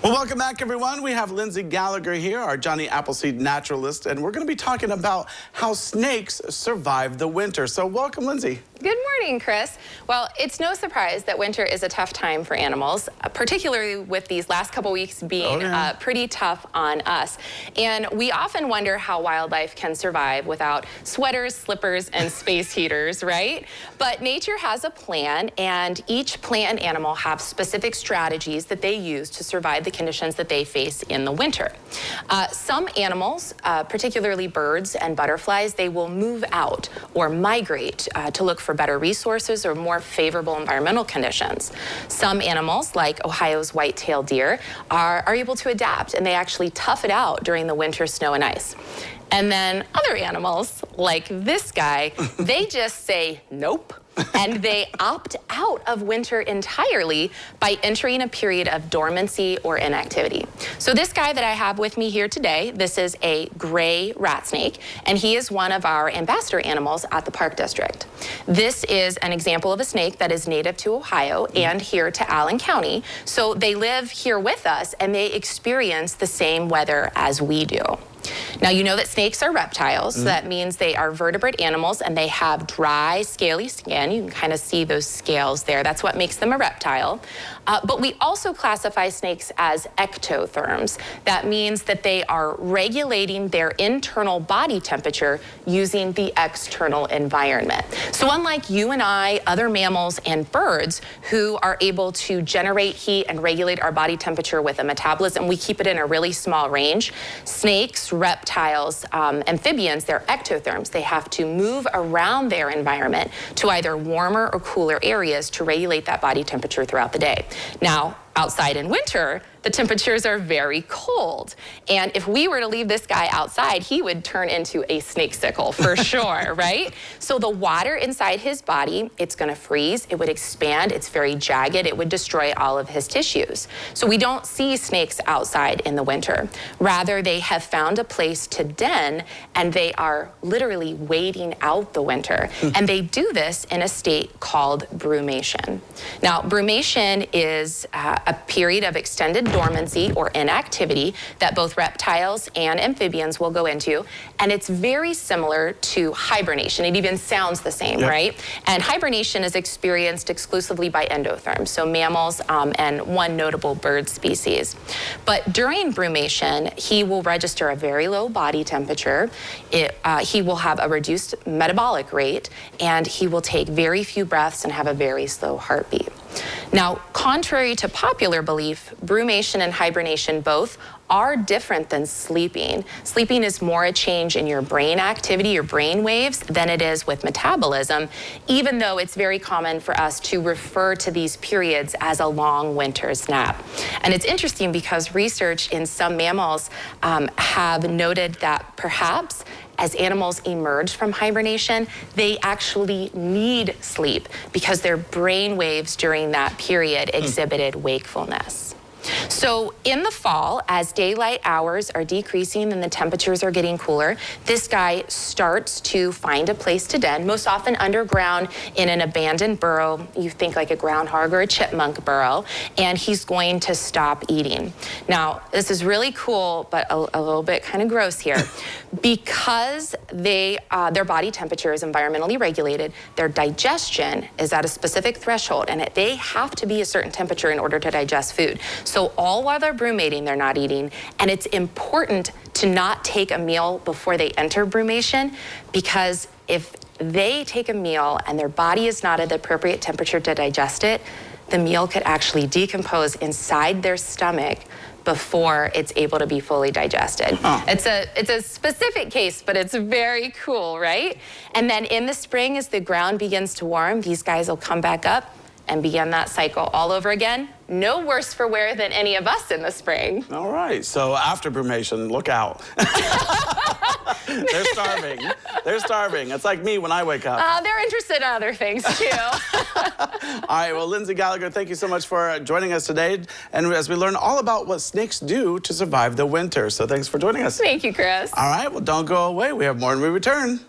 Well, welcome back, everyone. We have Lindsey Gallagher here, our Johnny Appleseed naturalist, and we're going to be talking about how snakes survive the winter. So welcome, Lindsey. Good morning, Chris. Well, it's no surprise that winter is a tough time for animals, particularly with these last couple weeks being pretty tough on us. And we often wonder how wildlife can survive without sweaters, slippers, and space heaters, right? But nature has a plan, and each plant and animal have specific strategies that they use to survive the conditions that they face in the winter. Some animals, particularly birds and butterflies, they will move out or migrate to look for better resources or more favorable environmental conditions. Some animals, like Ohio's white-tailed deer, are able to adapt, and they actually tough it out during the winter snow and ice. And then other animals, like this guy, they just say nope, and they opt out of winter entirely by entering a period of dormancy or inactivity. So this guy that I have with me here today, this is a gray rat snake, and he is one of our ambassador animals at the Park District. This is an example of a snake that is native to Ohio and here to Allen County. So they live here with us, and they experience the same weather as we do. Now, you know that snakes are reptiles, so that means they are vertebrate animals, and they have dry, scaly skin. You can kind of see those scales there. That's what makes them a reptile. But we also classify snakes as ectotherms. That means that they are regulating their internal body temperature using the external environment. So unlike you and I, other mammals and birds who are able to generate heat and regulate our body temperature with a metabolism, we keep it in a really small range. Snakes, reptiles, amphibians, they're ectotherms. They have to move around their environment to either warmer or cooler areas to regulate that body temperature throughout the day. Now, outside in winter, the temperatures are very cold. And if we were to leave this guy outside, he would turn into a snakesicle for sure, right? So the water inside his body, it's gonna freeze, it would expand, it's very jagged, it would destroy all of his tissues. So we don't see snakes outside in the winter. Rather, they have found a place to den, and they are literally waiting out the winter. And they do this in a state called brumation. Now, brumation is a period of extended dormancy or inactivity that both reptiles and amphibians will go into, and it's very similar to hibernation. It even sounds the same, right? And hibernation is experienced exclusively by endotherms, so mammals and one notable bird species. But during brumation, he will register a very low body temperature. He will have a reduced metabolic rate, and he will take very few breaths and have a very slow heartbeat. Now, contrary to popular belief, brumation and hibernation both are different than sleeping. Sleeping is more a change in your brain activity, your brain waves, than it is with metabolism, even though it's very common for us to refer to these periods as a long winter's nap. And it's interesting because research in some mammals have noted that perhaps as animals emerge from hibernation, they actually need sleep because their brain waves during that period exhibited wakefulness. So in the fall, as daylight hours are decreasing and the temperatures are getting cooler, this guy starts to find a place to den, most often underground in an abandoned burrow. You think like a groundhog or a chipmunk burrow, and he's going to stop eating. Now, this is really cool, but a little bit kind of gross here. Because their body temperature is environmentally regulated, their digestion is at a specific threshold, and they have to be a certain temperature in order to digest food. So all while they're brumating, they're not eating. And it's important to not take a meal before they enter brumation, because if they take a meal and their body is not at the appropriate temperature to digest it, the meal could actually decompose inside their stomach before it's able to be fully digested. It's a specific case, but it's very cool, right? And then in the spring, as the ground begins to warm, these guys will come back up and begin that cycle all over again. No worse for wear than any of us in the spring. All right, so after brumation, look out. They're starving. They're starving. It's like me when I wake up. They're interested in other things too. All right, well, Lindsey Gallagher, thank you so much for joining us today, and as we learn all about what snakes do to survive the winter. So thanks for joining us. Thank you, Chris. All right, well, don't go away. We have more when we return.